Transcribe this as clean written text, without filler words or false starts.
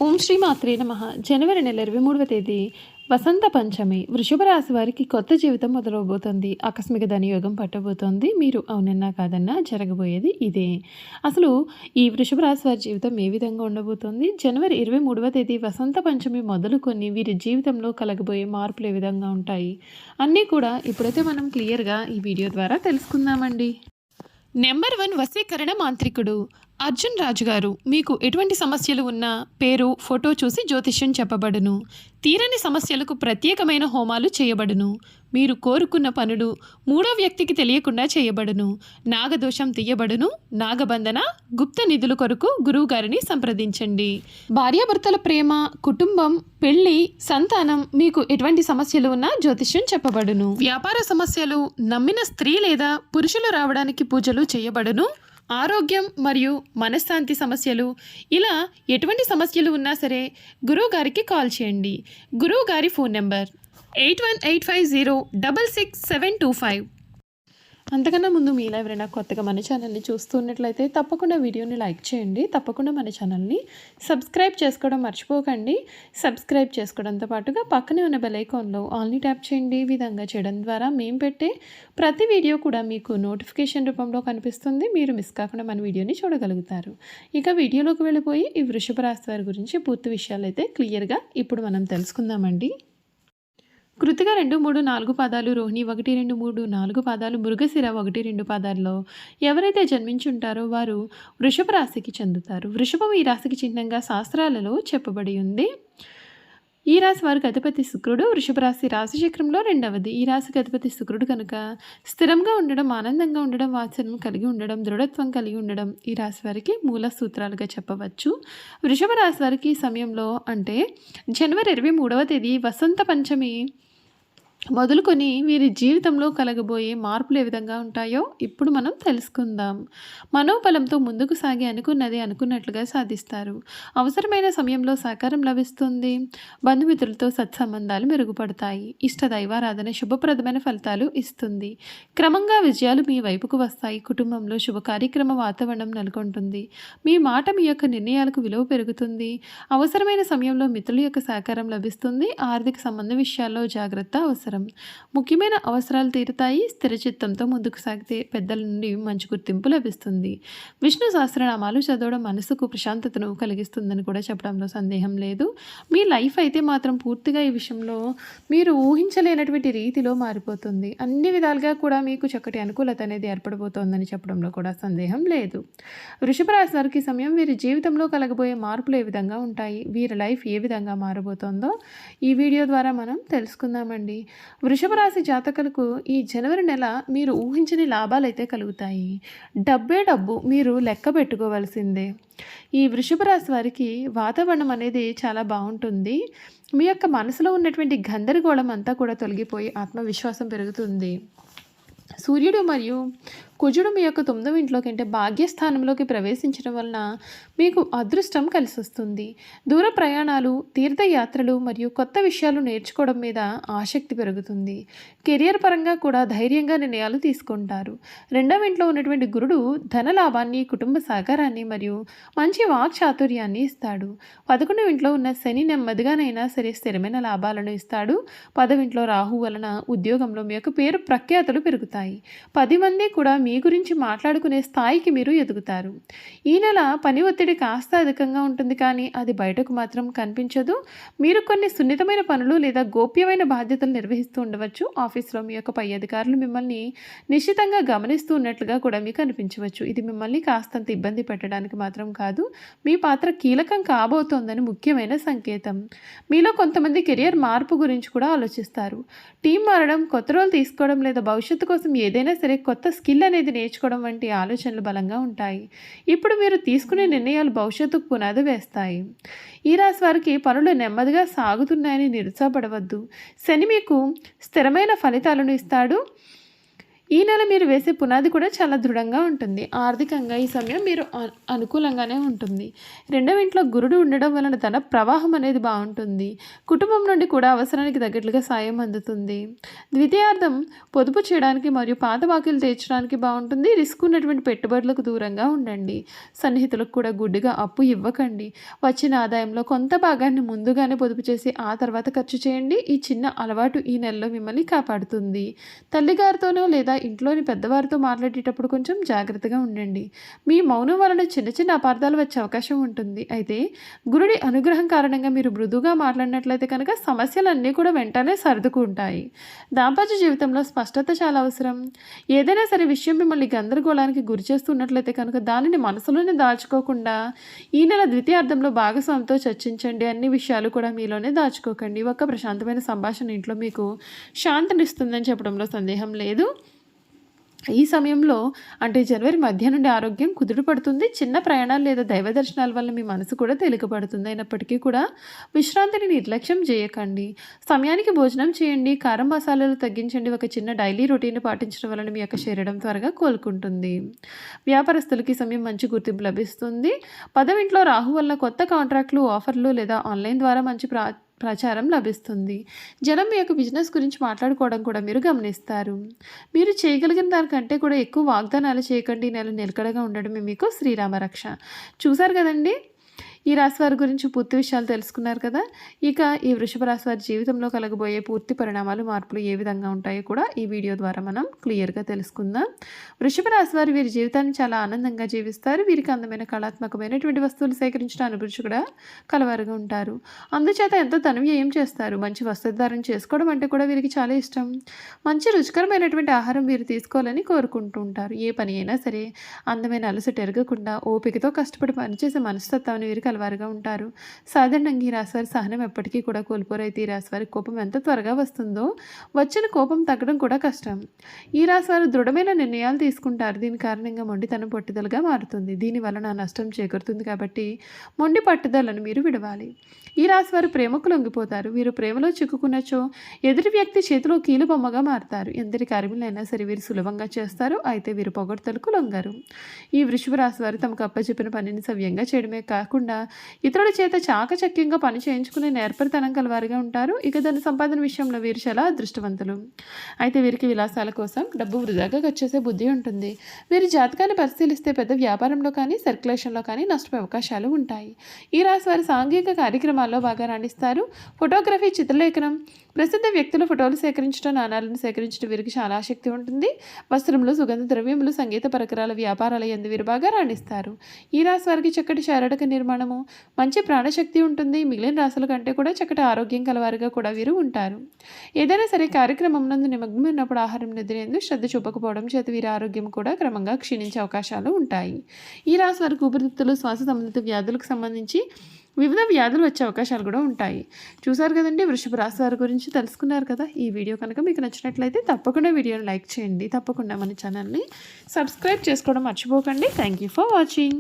ఓం శ్రీ మాత్రే నమః. జనవరి నెల 23వ తేదీ వసంత పంచమి. వృషభ రాశి వారికి కొత్త జీవితం మొదలవబోతోంది. ఆకస్మిక ధనయోగం పట్టబోతోంది. మీరు అవునన్నా కాదన్నా జరగబోయేది ఇదే. అసలు ఈ వృషభ రాశి వారి జీవితం ఏ విధంగా ఉండబోతోంది? జనవరి 23వ తేదీ వసంత పంచమి మొదలుకొని వీరి జీవితంలో కలగబోయే మార్పులు ఏ విధంగా ఉంటాయి అన్నీ కూడా ఇప్పుడైతే మనం క్లియర్గా ఈ వీడియో ద్వారా తెలుసుకుందామండి. నెంబర్ 1 వశీకరణ మాంత్రికుడు అర్జున్ రాజు గారు. మీకు ఎటువంటి సమస్యలు ఉన్నా పేరు, ఫోటో చూసి జ్యోతిష్యం చెప్పబడును. తీరని సమస్యలకు ప్రత్యేకమైన హోమాలు చేయబడును. మీరు కోరుకున్న పనులు మూడో వ్యక్తికి తెలియకుండా చేయబడును. నాగదోషం తీయబడును. నాగబంధన, గుప్త నిధుల కొరకు గురువుగారిని సంప్రదించండి. భార్యాభర్తల ప్రేమ, కుటుంబం, పెళ్లి, సంతానం, మీకు ఎటువంటి సమస్యలు ఉన్నా జ్యోతిష్యం చెప్పబడును. వ్యాపార సమస్యలు, నమ్మిన స్త్రీ లేదా పురుషులు రావడానికి పూజలు చేయబడును. ఆరోగ్యం మరియు మనశ్శాంతి సమస్యలు, ఇలా ఎటువంటి సమస్యలు ఉన్నా సరే గురువు గారికి కాల్ చేయండి. గురువు గారి ఫోన్ నెంబర్ 8185066725. అంతకన్నా ముందు మీలో ఎవరైనా కొత్తగా మన ఛానల్ని చూస్తున్నట్లయితే తప్పకుండా వీడియోని లైక్ చేయండి. తప్పకుండా మన ఛానల్ని సబ్స్క్రైబ్ చేసుకోవడం మర్చిపోకండి. సబ్స్క్రైబ్ చేసుకోవడంతో పాటుగా పక్కనే ఉన్న బెల్ ఐకాన్లో ఆల్ని ట్యాప్ చేయండి. ఈ విధంగా చేయడం ద్వారా మేము పెట్టే ప్రతి వీడియో కూడా మీకు నోటిఫికేషన్ రూపంలో కనిపిస్తుంది. మీరు మిస్ కాకుండా మన వీడియోని చూడగలుగుతారు. ఇక వీడియోలోకి వెళ్ళిపోయి ఈ వృషభ రాశి వారి గురించి పూర్తి విషయాలు అయితే క్లియర్గా ఇప్పుడు మనం తెలుసుకుందామండి. కృతిక 2, 3, 4 పాదాలు, రోహిణి 1, 2, 3, 4 పాదాలు, మృగశిర 1, 2 పాదాల్లో ఎవరైతే జన్మించుంటారో వారు వృషభ రాశికి చెందుతారు. వృషభం ఈ రాశికి చిహ్నంగా శాస్త్రాలలో చెప్పబడి ఉంది. ఈ రాశి వారికి అధిపతి శుక్రుడు. వృషభ రాశి రాశిచక్రంలో 2వది. ఈ రాశికి అధిపతి శుక్రుడు కనుక స్థిరంగా ఉండడం, ఆనందంగా ఉండడం, వాత్సల్యం కలిగి ఉండడం, దృఢత్వం కలిగి ఉండడం ఈ రాశి వారికి మూల సూత్రాలుగా చెప్పవచ్చు. వృషభ రాశి వారికి ఈ సమయంలో అంటే జనవరి 23వ తేదీ వసంత పంచమి మొదలుకొని వీరి జీవితంలో కలగబోయే మార్పులు ఏ విధంగా ఉంటాయో ఇప్పుడు మనం తెలుసుకుందాం. మనోబలంతో ముందుకు సాగి అనుకున్నది అనుకున్నట్లుగా సాధిస్తారు. అవసరమైన సమయంలో సహకారం లభిస్తుంది. బంధుమిత్రులతో సత్సంబంధాలు మెరుగుపడతాయి. ఇష్ట దైవారాధన శుభప్రదమైన ఫలితాలు ఇస్తుంది. క్రమంగా విజయాలు మీ వైపుకు వస్తాయి. కుటుంబంలో శుభ కార్యక్రమ వాతావరణం నెలకొంటుంది. మీ మాట, మీ యొక్క నిర్ణయాలకు విలువ పెరుగుతుంది. అవసరమైన సమయంలో మిత్రుల యొక్క సహకారం లభిస్తుంది. ఆర్థిక సంబంధ విషయాల్లో జాగ్రత్త అవసరం. ముఖ్యమైన అవసరాలు తీరుతాయి. స్థిరచిత్తంతో ముందుకు సాగితే పెద్దల నుండి మంచి గుర్తింపు లభిస్తుంది. విష్ణు సహస్రనామాలు చదవడం మనసుకు ప్రశాంతతను కలిగిస్తుందని కూడా చెప్పడంలో సందేహం లేదు. మీ లైఫ్ అయితే మాత్రం పూర్తిగా ఈ విషయంలో మీరు ఊహించలేనటువంటి రీతిలో మారిపోతుంది. అన్ని విధాలుగా కూడా మీకు చక్కటి అనుకూలత అనేది ఏర్పడబోతోందని చెప్పడంలో కూడా సందేహం లేదు. వృషభ రాశి వారికి సమయం వీరి జీవితంలో కలగబోయే మార్పులు ఏ విధంగా ఉంటాయి, వీరి లైఫ్ ఏ విధంగా మారబోతోందో ఈ వీడియో ద్వారా మనం తెలుసుకుందామండి. వృషభ రాశి జాతకులకు ఈ జనవరి నెల మీరు ఊహించని లాభాలైతే కలుగుతాయి. డబ్బే డబ్బు మీరు లెక్క పెట్టుకోవాల్సిందే. ఈ వృషభ రాశి వారికి వాతావరణం అనేది చాలా బాగుంటుంది. మీ యొక్క మనసులో ఉన్నటువంటి గందరగోళం అంతా కూడా తొలగిపోయి ఆత్మవిశ్వాసం పెరుగుతుంది. సూర్యుడు మరియు కుజుడు మీ యొక్క 9వ ఇంట్లోకి అంటే భాగ్యస్థానంలోకి ప్రవేశించడం వలన మీకు అదృష్టం కలిసి వస్తుంది. దూర ప్రయాణాలు, తీర్థయాత్రలు మరియు కొత్త విషయాలు నేర్చుకోవడం మీద ఆసక్తి పెరుగుతుంది. కెరియర్ పరంగా కూడా ధైర్యంగా నిర్ణయాలు తీసుకుంటారు. 2వ ఇంట్లో ఉన్నటువంటి గురుడు ధన లాభాన్ని, కుటుంబ సహకారాన్ని మరియు మంచి వాక్ చాతుర్యాన్ని ఇస్తాడు. 11వ ఇంట్లో ఉన్న శని నెమ్మదిగానైనా సరే స్థిరమైన లాభాలను ఇస్తాడు. 10వ ఇంట్లో రాహు వలన ఉద్యోగంలో మీ యొక్క పేరు ప్రఖ్యాతులు పెరుగుతాయి. 10 మంది కూడా మీ గురించి మాట్లాడుకునే స్థాయికి మీరు ఎదుగుతారు. ఈ నెల పని ఒత్తిడి కాస్త అధికంగా ఉంటుంది, కానీ అది బయటకు మాత్రం కనిపించదు. మీరు కొన్ని సున్నితమైన పనులు లేదా గోప్యమైన బాధ్యతలు నిర్వహిస్తూ ఉండవచ్చు. ఆఫీస్లో మీ యొక్క పై అధికారులు మిమ్మల్ని నిశ్చితంగా గమనిస్తూ ఉన్నట్లుగా కూడా మీకు అనిపించవచ్చు. ఇది మిమ్మల్ని కాస్తంత ఇబ్బంది పెట్టడానికి మాత్రం కాదు, మీ పాత్ర కీలకం కాబోతోందని ముఖ్యమైన సంకేతం. మీలో కొంతమంది కెరియర్ మార్పు గురించి కూడా ఆలోచిస్తారు. టీం మారడం, కొత్త రోల్ తీసుకోవడం లేదా భవిష్యత్తు కోసం ఏదైనా సరే కొత్త స్కిల్ అనేది నేర్చుకోవడం వంటి ఆలోచనలు బలంగా ఉంటాయి. ఇప్పుడు మీరు తీసుకునే నిర్ణయాలు భవిష్యత్తుకు పునాది వేస్తాయి. ఈ రాశి వారికి పనులు నెమ్మదిగా సాగుతున్నాయని నిరుత్సాహపడవద్దు. శని మీకు స్థిరమైన ఫలితాలను ఇస్తాడు. ఈ నెల మీరు వేసే పునాది కూడా చాలా దృఢంగా ఉంటుంది. ఆర్థికంగా ఈ సమయం మీరు అనుకూలంగానే ఉంటుంది. రెండవ ఇంట్లో గురుడు ఉండడం వలన ధన ప్రవాహం అనేది బాగుంటుంది. కుటుంబం నుండి కూడా అవసరానికి తగ్గట్లుగా సాయం అందుతుంది. ద్వితీయార్థం పొదుపు చేయడానికి మరియు పాత బాకీలు తీర్చడానికి బాగుంటుంది. రిస్క్ ఉన్నటువంటి పెట్టుబడులకు దూరంగా ఉండండి. సన్నిహితులకు కూడా గుడ్డిగా అప్పు ఇవ్వకండి. వచ్చిన ఆదాయంలో కొంత భాగాన్ని ముందుగానే పొదుపు చేసి ఆ తర్వాత ఖర్చు చేయండి. ఈ చిన్న అలవాటు ఈ నెలలో మిమ్మల్ని కాపాడుతుంది. తల్లిగారితోనో లేదా ఇంట్లోని పెద్దవారితో మాట్లాడేటప్పుడు కొంచెం జాగ్రత్తగా ఉండండి. మీ మౌనం వలన చిన్న చిన్న అపార్థాలు వచ్చే అవకాశం ఉంటుంది. అయితే గురుడి అనుగ్రహం కారణంగా మీరు మృదువుగా మాట్లాడినట్లయితే కనుక సమస్యలన్నీ కూడా వెంటనే సర్దుకుంటాయి. దాంపత్య జీవితంలో స్పష్టత చాలా అవసరం. ఏదైనా సరే విషయం మిమ్మల్ని గందరగోళానికి గురి చేస్తున్నట్లయితే కనుక దానిని మనసులోనే దాచుకోకుండా ఈ నెల ద్వితీయార్థంలో భాగస్వామితో చర్చించండి. అన్ని విషయాలు కూడా మీలోనే దాచుకోకండి. ఒక ప్రశాంతమైన సంభాషణ ఇంట్లో మీకు శాంతినిస్తుందని చెప్పడంలో సందేహం లేదు. ఈ సమయంలో అంటే జనవరి మధ్య నుండి ఆరోగ్యం కుదుటపడుతుంది. చిన్న ప్రయాణాలు లేదా దైవ దర్శనాల వల్ల మీ మనసు కూడా తేలికపడుతుంది. అయినప్పటికీ కూడా విశ్రాంతిని నిర్లక్ష్యం చేయకండి. సమయానికి భోజనం చేయండి. కారం మసాలాలు తగ్గించండి. ఒక చిన్న డైలీ రొటీన్ పాటించడం వలన మీ యొక్క శరీరం త్వరగా కోలుకుంటుంది. వ్యాపారస్తులకి సమయం మంచి గుర్తింపు లభిస్తుంది. 10వ ఇంట్లో రాహు వల్ల కొత్త కాంట్రాక్టులు, ఆఫర్లు లేదా ఆన్లైన్ ద్వారా మంచి ప్రచారం లభిస్తుంది. జనం మీ యొక్క బిజినెస్ గురించి మాట్లాడుకోవడం కూడా మీరు గమనిస్తారు. మీరు చేయగలిగిన దానికంటే కూడా ఎక్కువ వాగ్దానాలు చేయకండి. నెల నిలకడగా ఉండడమే మీకు శ్రీరామ రక్ష. చూసారు కదండి, ఈ రాశి వారి గురించి పూర్తి విషయాలు తెలుసుకున్నారు కదా. ఇక ఈ వృషభ రాశి వారి జీవితంలో కలగబోయే పూర్తి పరిణామాలు, మార్పులు ఏ విధంగా ఉంటాయో కూడా ఈ వీడియో ద్వారా మనం క్లియర్గా తెలుసుకుందాం. వృషభ రాశి వారు వీరి జీవితాన్ని చాలా ఆనందంగా జీవిస్తారు. వీరికి అందమైన కళాత్మకమైనటువంటి వస్తువులు సేకరించడం అనుభూతి కూడా కలవారుగా ఉంటారు. అందుచేత ఎంతో ధన వ్యయం చేస్తారు. మంచి వస్త్రధారణ చేసుకోవడం అంటే కూడా వీరికి చాలా ఇష్టం. మంచి రుచికరమైనటువంటి ఆహారం వీరు తీసుకోవాలని కోరుకుంటూ ఉంటారు. ఏ పని అయినా సరే అందమైన అలసట ఎరగకుండా ఓపికతో కష్టపడి పనిచేసే మనస్తత్వాన్ని వీరికి కలవారుగా ఉంటారు. సాధారణంగా ఈ రాశివారి సహనం ఎప్పటికీ కూడా కోల్పోరు. అయితే ఈ రాశివారి కోపం ఎంత త్వరగా వస్తుందో వచ్చిన కోపం తగ్గడం కూడా కష్టం. ఈ రాశివారు దృఢమైన నిర్ణయాలు తీసుకుంటారు. దీని కారణంగా మొండితనం పట్టుదలగా మారుతుంది. దీని వలన నష్టం చేకూరుతుంది. కాబట్టి మొండి పట్టుదలను మీరు విడవాలి. ఈ రాశివారు ప్రేమకు లొంగిపోతారు. వీరు ప్రేమలో చిక్కుకున్నచో ఎదుటి వ్యక్తి చేతిలో కీలు బొమ్మగా మారుతారు. ఎందరి కార్యములైనా సరే వీరు సులభంగా చేస్తారు. అయితే వీరు పొగడ్తలకు లొంగరు. ఈ వృషభ రాశివారు తమకు అప్పచెప్పిన పనిని సవ్యంగా చేయడమే కాకుండా ఇతరుల చేత చాకచక్యంగా పని చేయించుకునే నేర్పరితనం కలవారుగా ఉంటారు. ఇక దాని సంపాదన విషయంలో వీరు చాలా అదృష్టవంతులు. అయితే వీరికి విలాసాల కోసం డబ్బు వృధాగా ఖర్చు చేసే బుద్ధి ఉంటుంది. వీరి జాతకాన్ని పరిశీలిస్తే పెద్ద వ్యాపారంలో కానీ సర్క్యులేషన్లో కానీ నష్టపోయే అవకాశాలు ఉంటాయి. ఈ రాశి వారి సాంఘిక కార్యక్రమాల్లో బాగా రాణిస్తారు. ఫోటోగ్రఫీ, చిత్రలేఖనం, ప్రసిద్ధ వ్యక్తుల ఫోటోలు సేకరించడం, నాణాలను సేకరించడం వీరికి చాలా ఆసక్తి ఉంటుంది. వస్త్రములు, సుగంధ ద్రవ్యములు, సంగీత పరికరాల వ్యాపారాల యందు వీరు బాగా రాణిస్తారు. ఈ రాశి వారికి చక్కటి శారీరక నిర్మాణము, మంచి ప్రాణశక్తి ఉంటుంది. మిగిలిన రాశుల కంటే కూడా చక్కటి ఆరోగ్యం కలవారుగా కూడా వీరు ఉంటారు. ఏదైనా సరే కార్యక్రమం నందు నిమగ్నమైనప్పుడు ఆహారం నిద్రేందు శ్రద్ధ చూపకపోవడం చేత వీరి ఆరోగ్యం కూడా క్రమంగా క్షీణించే అవకాశాలు ఉంటాయి. ఈ రాశి వారికి ఊపిరితిత్తులు, శ్వాస సంబంధిత వ్యాధులకు సంబంధించి వివిధ వ్యాధులు వచ్చే అవకాశాలు కూడా ఉంటాయి. చూసారు కదండి, వృషభ రాశి వారి గురించి తెలుసుకున్నారు కదా. ఈ వీడియో కనుక మీకు నచ్చినట్లయితే తప్పకుండా వీడియోని లైక్ చేయండి. తప్పకుండా మన ఛానల్ని సబ్స్క్రైబ్ చేసుకోవడం మర్చిపోకండి. Thank you for watching.